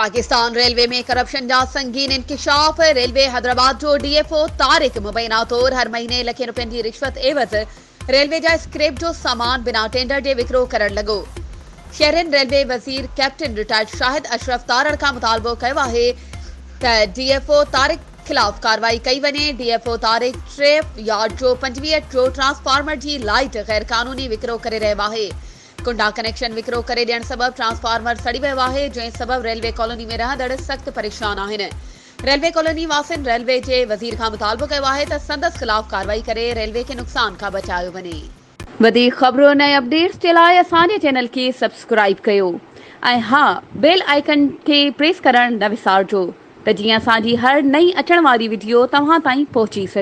Pakistan railway में corruption जा संगीन इंकिशाफ। रेलवे हैदराबाद जो DFO तारिक मुबैना तौर हर महीने लखें रुपयनि जी रिश्वत एवज़ रेलवे जा स्क्रैप जो सामान बिना टेंडर जे विकिरो करण लॻो। शहरनि रेलवे वज़ीर कैप्टन रिटायर्ड शाहिद अशरफ तारड़ खां मुतालबो कयो आहे त DFO तारिक खिलाफ कार्रवाई कई वञे। DFO तारिक ट्रेफ यार्ड जो 25 जो ट्रांसफार्मर जी लाइट गैर कानूनी विकिरो करे रहियो आहे। कुंडा कनेक्शन विकिरो करे ॾियण सबबि ट्रांसफार्मर सड़ी वियो आहे, जंहिं सबबि रेलवे कॉलोनी में रहंदड़ सख़्त परेशान आहिनि। रेलवे कॉलोनी वासियुनि रेलवे जे वज़ीर खां मुतालबो कयो आहे त संदसि खिलाफ कार्रवाई करे रेलवे खे नुक़सान खां बचायो वञे। वधीक ख़बरूं ऐं अपडेट्स जे लाइ असांजे चैनल खे सब्सक्राइब कयो ऐं हा, बेल आइकन खे प्रेस करणु न विसारिजो त जीअं असांजी हर नई अचण वारी वीडियो तव्हां ताईं पहुची सघे।